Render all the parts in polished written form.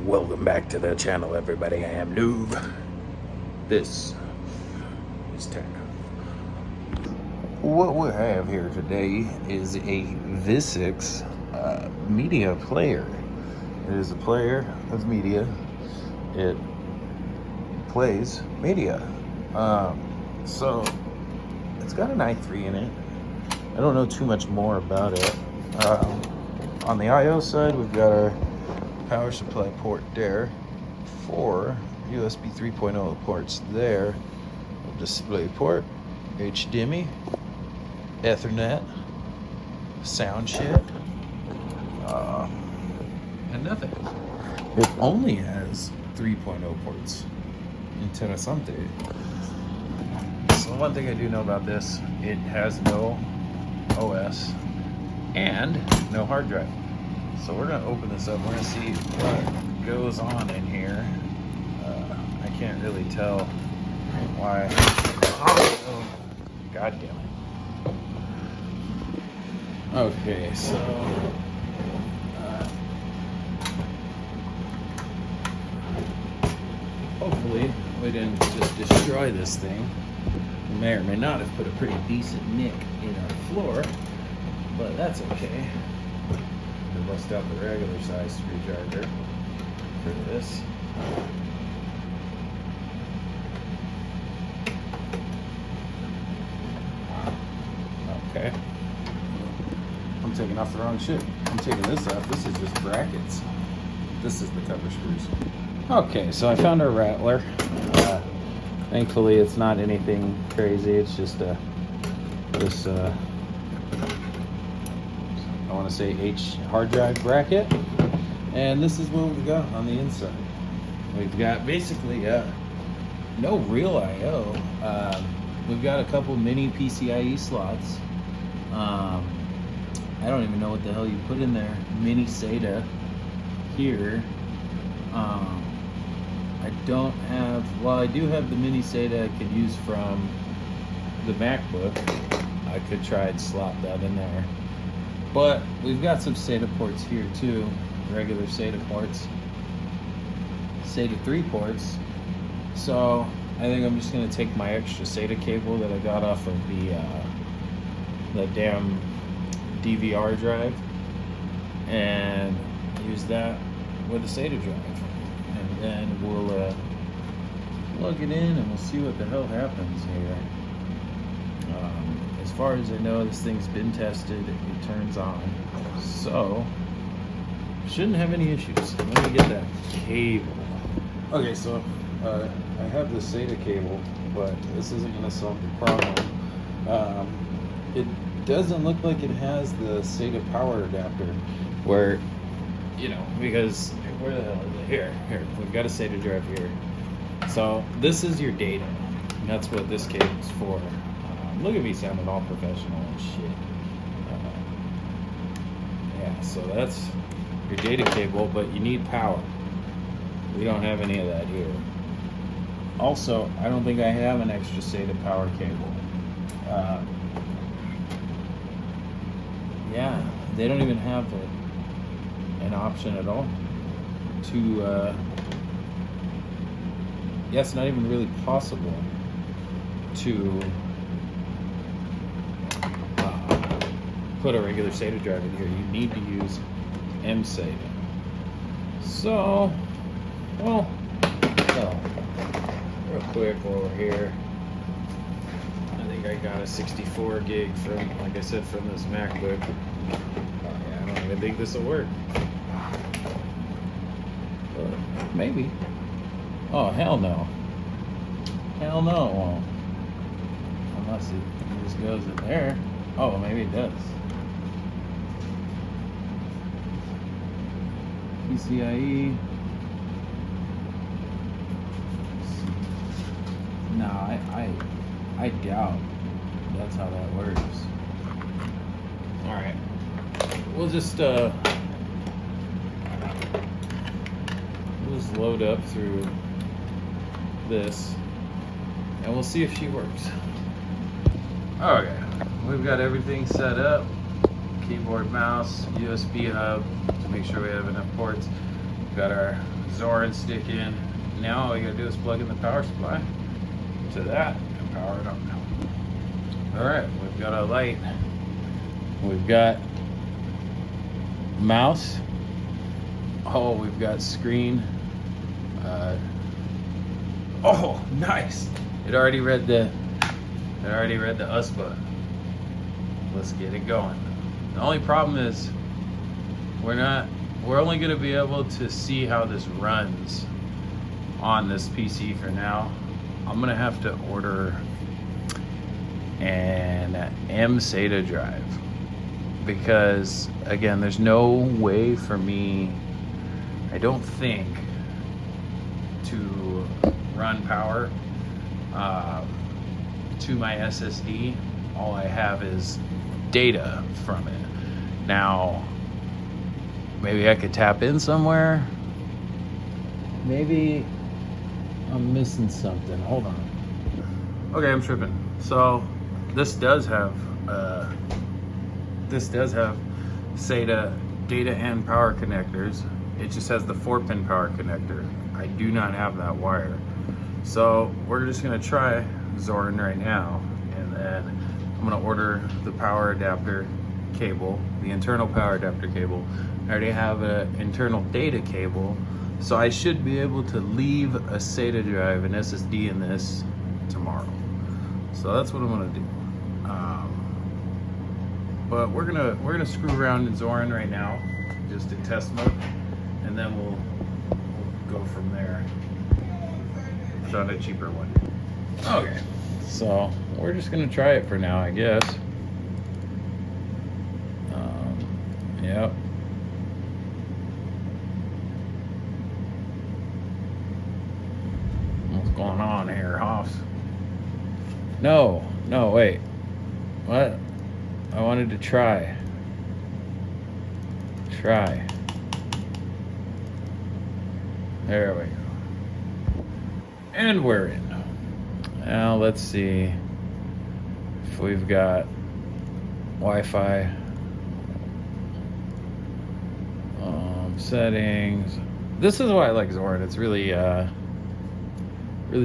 Welcome back to the channel, everybody. I am Noob. This is Tech. What we have here today is a Vuzix media player. It is a player of media. It plays media. So it's got an i3 in it. I don't know too much more about it. On the I/O side, we've got our power supply port there, 4 USB 3.0 ports there, a display port, HDMI, Ethernet, sound chip, and nothing. It only has 3.0 ports, interesante. So one thing I do know about this, it has no OS and no hard drive. So we're gonna open this up. We're gonna see what goes on in here. I can't really tell why. Oh, God damn it. Okay, so hopefully we didn't just destroy this thing. We may or may not have put a pretty decent nick in our floor, but that's okay. We'll bust out the regular size screwdriver for this. Okay. I'm taking off the wrong shit. I'm taking this off. This is just brackets. This is the cover screws. Okay, so I found our rattler. Thankfully, it's not anything crazy. It's just this. I want to say H hard drive bracket, and this is what we've got on the inside. We've got basically no real I/O. We've got a couple mini PCIe slots. I don't even know what the hell you put in there. Mini SATA here. I don't have, well, I do have the mini SATA I could use from the MacBook. I could try and slot that in there. But we've got some SATA ports here too, regular SATA ports, SATA 3 ports. So I think I'm just gonna take my extra SATA cable that I got off of the damn DVR drive and use that with a SATA drive, and then we'll plug it in and we'll see what the hell happens here. As far as I know, this thing's been tested, it turns on, so shouldn't have any issues. Let me get that cable. Okay, so I have the SATA cable, but this isn't going to solve the problem. It doesn't look like it has the SATA power adapter, where, you know, because where the hell is it? Here, we've got a SATA drive here. So this is your data, and that's what this cable's for. Look at me sounding all professional and shit. Yeah, so that's your data cable, but you need power. We don't have any of that here. Also, I don't think I have an extra SATA power cable. Yeah, they don't even have an option at all to, yeah, it's not even really possible to put a regular SATA drive in here. You need to use mSATA. So, well, real quick while we're here, I think I got a 64 gig from, like I said, from this MacBook. Yeah, I don't even think this will work. But maybe. Oh, hell no. Hell no, it won't. Unless it just goes in there. Oh, maybe it does. PCIe. No, I doubt that's how that works. All right, we'll just load up through this, and we'll see if she works. Okay, we've got everything set up. Keyboard, mouse, USB hub to make sure we have enough ports. Got our Zorin stick in. Now all you gotta do is plug in the power supply to that and power it up now. All right, we've got a light. We've got mouse. Oh, we've got screen. Oh, nice! It already read the USB. Let's get it going. The only problem is we're only going to be able to see how this runs on this PC for now. I'm going to have to order an SATA drive because, again, there's no way for me, I don't think, to run power to my SSD. All I have is data from it. Now, maybe I could tap in somewhere. Maybe I'm missing something. Hold on. Okay, I'm tripping. So this does have SATA data and power connectors. It just has the 4-pin power connector. I do not have that wire. So we're just gonna try Zorin right now, and then I'm gonna order the power adapter cable, the internal power adapter cable. I already have an internal data cable, so I should be able to leave a SATA drive, an SSD in this tomorrow. So that's what I'm gonna do. But we're gonna screw around in Zorin right now, just in test mode, and then we'll go from there. Found a cheaper one. Okay, so we're just gonna try it for now, I guess. Yep. What's going on here, Hoffs? No, wait. What? I wanted to try. There we go. And we're in. Now let's see if we've got Wi-Fi. Settings. This is why I like Zorin. It's really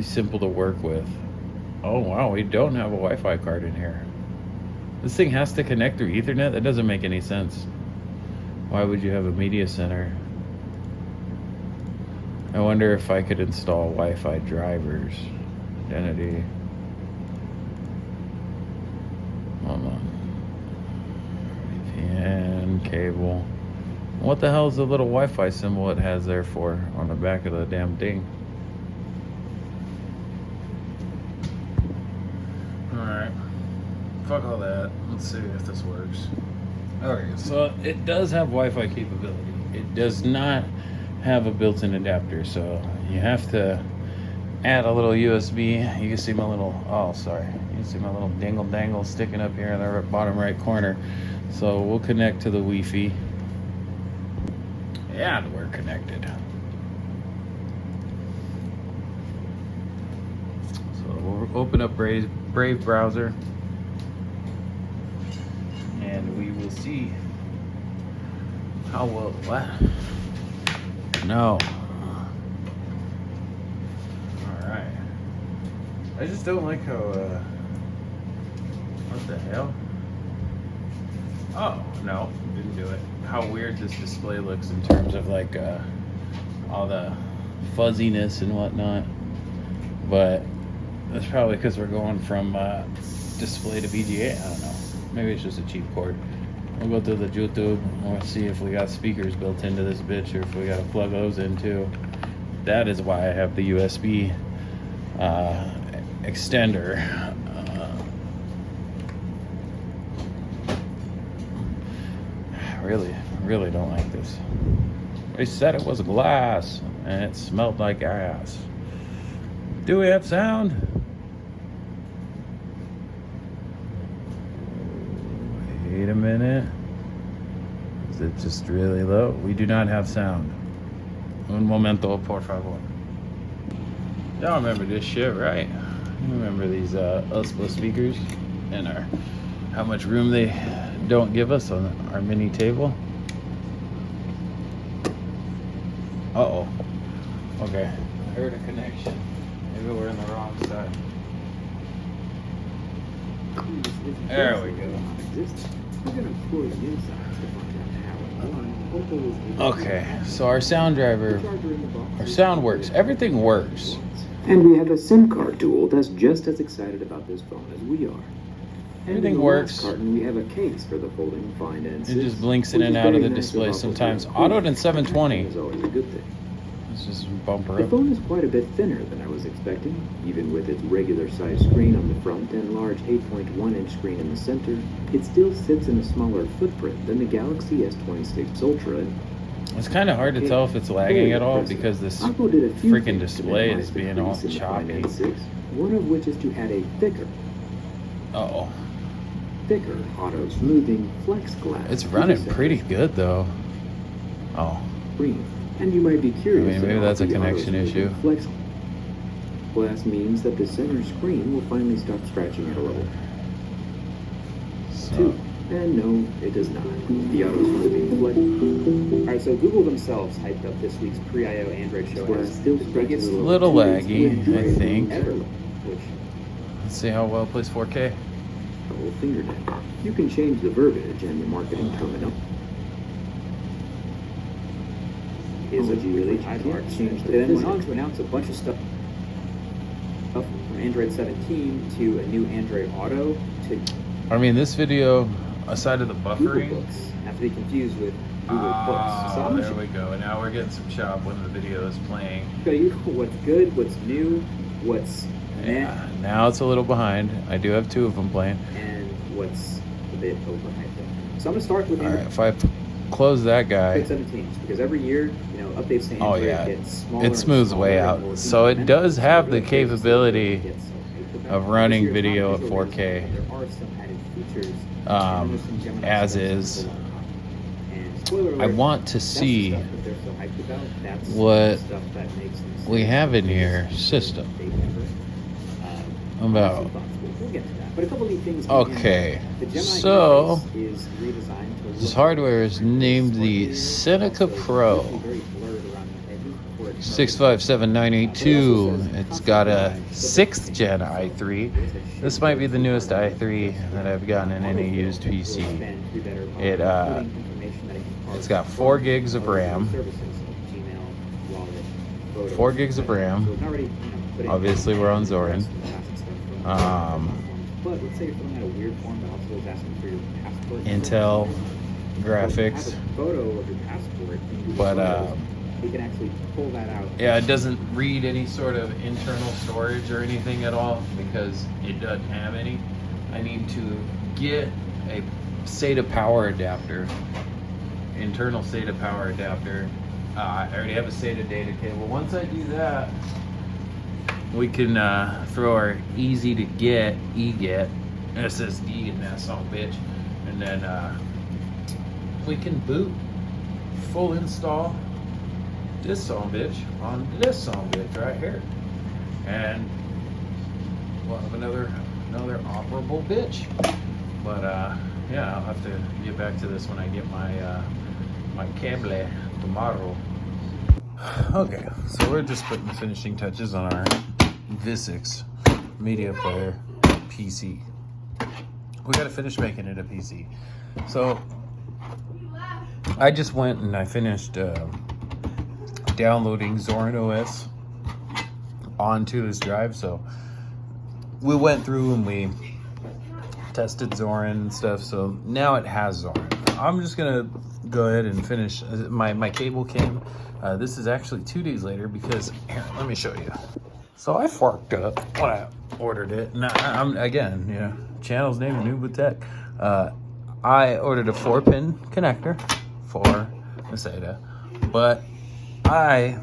simple to work with. Oh wow, we don't have a Wi-Fi card in here. This thing has to connect through Ethernet? That doesn't make any sense. Why would you have a media center? I wonder if I could install Wi-Fi drivers. Identity. Hold on. VPN, cable. What the hell is the little Wi-Fi symbol it has there for on the back of the damn thing? Alright. Fuck all that. Let's see if this works. Okay, so it does have Wi-Fi capability. It does not have a built-in adapter, so you have to add a little USB. You can see my little, oh sorry, you can see my little dingle-dangle sticking up here in the bottom right corner. So we'll connect to the Wi-Fi. And we're connected. So we'll open up Brave browser, and we will see how well. What? No. All right. I just don't like how. What the hell? Oh no, didn't do it. How weird this display looks in terms of like all the fuzziness and whatnot, but that's probably because we're going from display to VGA. I don't know, maybe it's just a cheap port. We'll go through the YouTube and we'll see if we got speakers built into this bitch or if we gotta plug those in too. That is why I have the USB extender. Really don't like this. They said it was glass and it smelled like ass. Do we have sound? Wait a minute. Is it just really low? We do not have sound. Un momento, por favor. Y'all remember this shit, right? You remember these USB speakers and how much room they don't give us on our mini table. Uh-oh. Okay. I heard a connection. Maybe we're in the wrong side. There we go. Okay, so our sound driver, our sound works. Everything works. And we have a SIM card tool that's just as excited about this phone as we are. Everything works. Carton, we have a case for the folding Find N6. It just blinks in and out of the display sometimes. Autoed in 720. Is always a good thing. Let's just bumper The up. phone is quite a bit thinner than I was expecting. Even with its regular size screen on the front and large 8.1-inch screen in the center, it still sits in a smaller footprint than the Galaxy S26 Ultra. It's kind of hard to tell if it's lagging at all because this freaking display is being all choppy. One of which is to add a thicker auto smoothing flex glass. It's running pretty good though. Oh. Screen. And you might be curious. I mean, maybe that's a connection issue. Flex glass means that the center screen will finally stop scratching at a level. So. And no, it does not. The auto smoothing flex. Alright, so Google themselves hyped up this week's pre-IO Android show as still the biggest, a little laggy, I think. Ever, Let's see how well it plays 4K. Double fingertip. You can change the verbiage and the marketing terminal. Is a really high mark change. They then went on to announce a bunch of stuff from Android 17 to a new Android Auto to I mean, this video, aside of the buffering, Google Books, not to be confused with Google Books. So there we go. And now we're getting some chop when the video is playing. Show you what's good, what's new, what's yeah. Now it's a little behind. I do have 2 of them playing. And what's a bit overhyped. So I'm gonna start with. All right, if I close that guy. 17, because every year, you know, updates to Android get smaller. It smooths way out. So it does have the capability of running video at 4K. There are some added features. As is. I want to see what we have in here. System. About. Okay, so this hardware is named the Seneca Pro 657982. It's got a 6th gen i3. This might be the newest i3 that I've gotten in any used PC. It's got 4 gigs of RAM. 4 gigs of RAM. Obviously, we're on Zorin. But let's say you're filling out a weird form that also is asking for your passport. Intel graphics. Have a photo of your passport. But we can actually pull that out. Yeah, it doesn't read any sort of internal storage or anything at all because it doesn't have any. I need to get a SATA power adapter. Internal SATA power adapter. I already have a SATA data cable. Once I do that, we can throw our easy to get eGet SSD in that son of a bitch, and then we can boot full install this son of a bitch on this son of a bitch right here, and we'll have another operable bitch. But yeah, I'll have to get back to this when I get my my cable tomorrow. Okay, so we're just putting the finishing touches on our Vuzix media player PC. We gotta finish making it a PC. So I just went and I finished downloading Zorin OS onto this drive. So we went through and we tested Zorin and stuff. So now it has Zorin. I'm just gonna go ahead and finish. My cable came. This is actually 2 days later because here, let me show you. So I forked up when I ordered it. And I'm again, you know, channel's name Noob with Tech. I ordered a 4-pin connector for the SATA, but I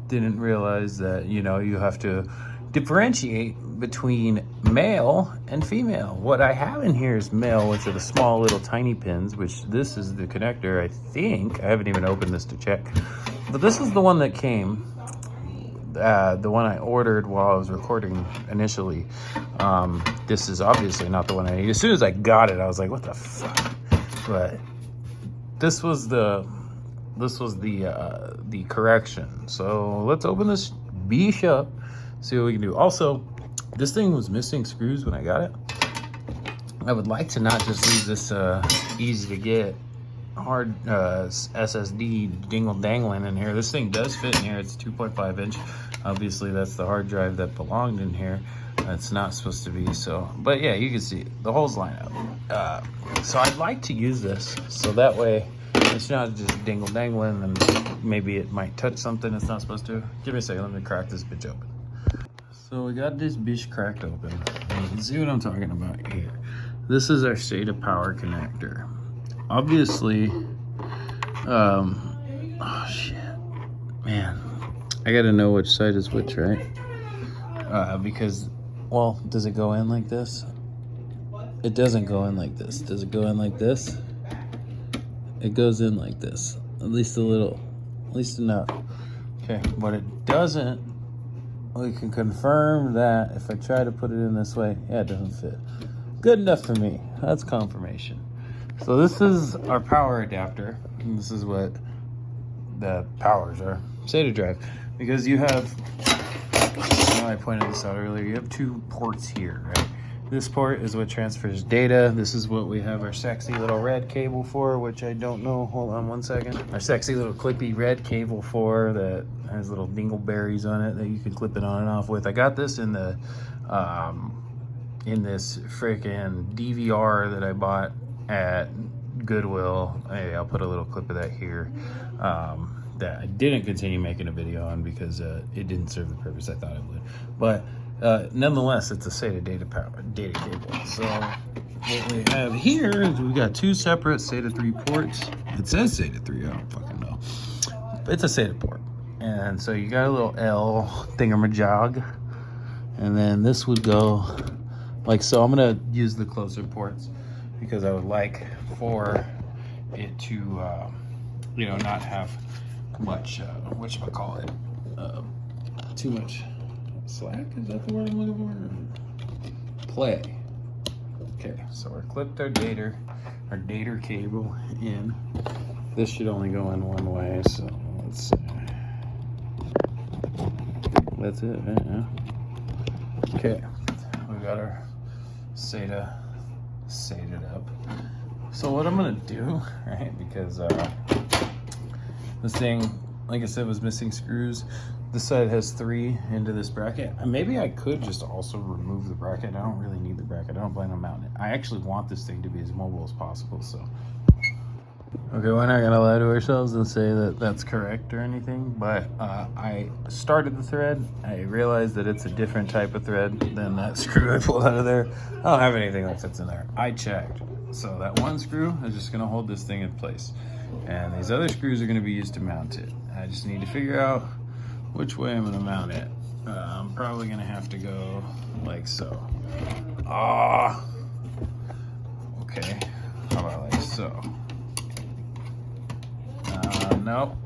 didn't realize that, you know, you have to differentiate between male and female. What I have in here is male, which are the small little tiny pins, which this is the connector, I think. I haven't even opened this to check, but this is the one that came. The one I ordered while I was recording initially. This is obviously not the one I need. As soon as I got it, I was like, what the fuck? But this was the this was the correction. So let's open this beach up, see what we can do. Also, this thing was missing screws when I got it. I would like to not just leave this easy to get hard SSD dingle dangling in here. This thing does fit in here. It's 2.5 inch. Obviously that's the hard drive that belonged in here. It's not supposed to be, so, but yeah, you can see the holes line up. So I'd like to use this so that way it's not just dingle dangling and maybe it might touch something it's not supposed to. Give me a second, let me crack this bitch open. So we got this bitch cracked open. You can see what I'm talking about here. This is our SATA power connector. Obviously, oh shit, man, I gotta know which side is which, right? Because, well, does it go in like this? It doesn't go in like this. Does it go in like this? It goes in like this, at least a little, at least enough. Okay, but it doesn't. We can confirm that if I try to put it in this way, yeah, it doesn't fit. Good enough for me. That's confirmation. So this is our power adapter. And this is what the powers are. SATA drive. Because you have, I know I pointed this out earlier, you have two ports here, right? This port is what transfers data. This is what we have our sexy little red cable for, which I don't know. Hold on one second. Our sexy little clippy red cable for that has little dingleberries on it that you can clip it on and off with. I got this in the in this freaking DVR that I bought at Goodwill. Hey, I'll put a little clip of that here. That I didn't continue making a video on because it didn't serve the purpose I thought it would. But nonetheless, it's a SATA data cable. So what we have here is we got two separate SATA 3 ports. It says SATA 3, I don't fucking know. It's a SATA port. And so you got a little L thingamajig. And then this would go like so. I'm gonna use the closer ports because I would like for it to, you know, not have much, whatchamacallit, too much slack, is that the word I'm looking for? Play. Okay, so we're clipped our data cable in. This should only go in one way, so let's see. That's it, right? Yeah. Okay, we got our SATA'd up. So what I'm gonna do, right, because this thing, like I said, was missing screws. This side has 3 into this bracket. And maybe I could just also remove the bracket. I don't really need the bracket. I don't plan on mounting it. I actually want this thing to be as mobile as possible, so. Okay, we're not gonna lie to ourselves and say that that's correct or anything, but I started the thread. I realized that it's a different type of thread than that screw I pulled out of there. I don't have anything that fits in there. I checked. So that one screw is just gonna hold this thing in place. And these other screws are gonna be used to mount it. I just need to figure out which way I'm gonna mount it. I'm probably gonna have to go like so. Okay, how about like so? No.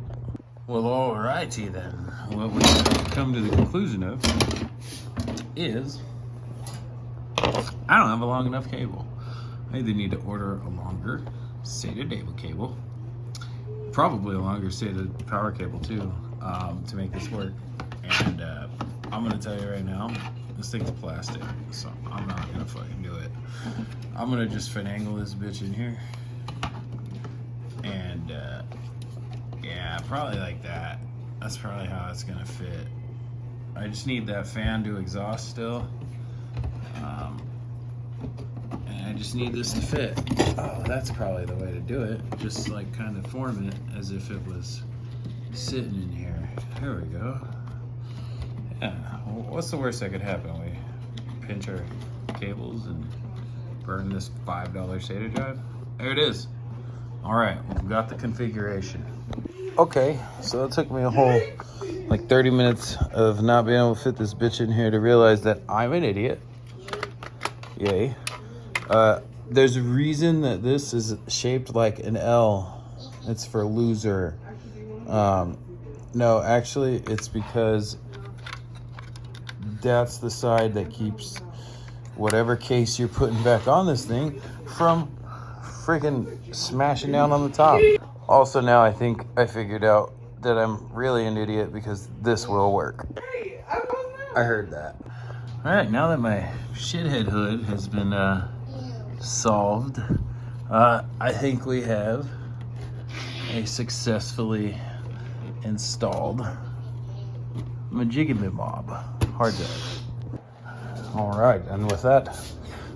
Well, alrighty then. What we come to the conclusion of is I don't have a long enough cable. I either need to order a longer SATA data cable, probably a longer SATA power cable too, to make this work. And I'm gonna tell you right now, this thing's plastic, so I'm not gonna fucking do it. I'm gonna just finagle this bitch in here, and yeah, probably like that. That's probably how it's gonna fit. I just need that fan to exhaust still. And I just need this to fit. Oh, that's probably the way to do it. Just like kind of form it as if it was sitting in here. There we go. Yeah, what's the worst that could happen? We pinch our cables and burn this $5 SATA drive. There it is. All right, we've got the configuration. Okay, so it took me a whole like 30 minutes of not being able to fit this bitch in here to realize that I'm an idiot. Yay. There's a reason that this is shaped like an L. It's for loser. No, actually, it's because that's the side that keeps whatever case you're putting back on this thing from freaking smashing down on the top. Also, now I think I figured out that I'm really an idiot because this will work. Hey, I don't know. I heard that. All right, now that my shithead hood has been solved, I think we have a successfully installed Majiggy-Mob hard drive. All right, and with that,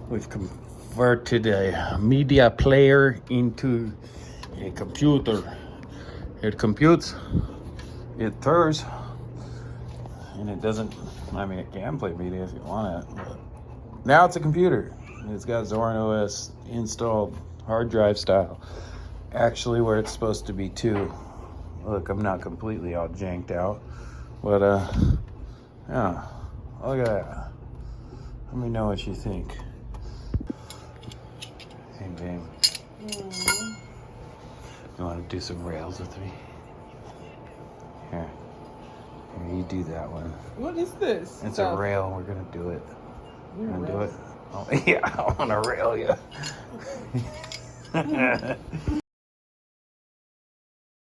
we've converted a media player into a computer. It computes, it throws, and it doesn't, I mean, it can play media if you want it, but now it's a computer. It's got Zorin OS installed, hard drive style. Actually, where it's supposed to be too. Look, I'm not completely all janked out, but yeah, look at that. Let me know what you think. Hey, babe. You want to do some rails with me? Here, you do that one. What is this? It's a rail. We're gonna do it. We're gonna do it. Oh, yeah, I want to rail you.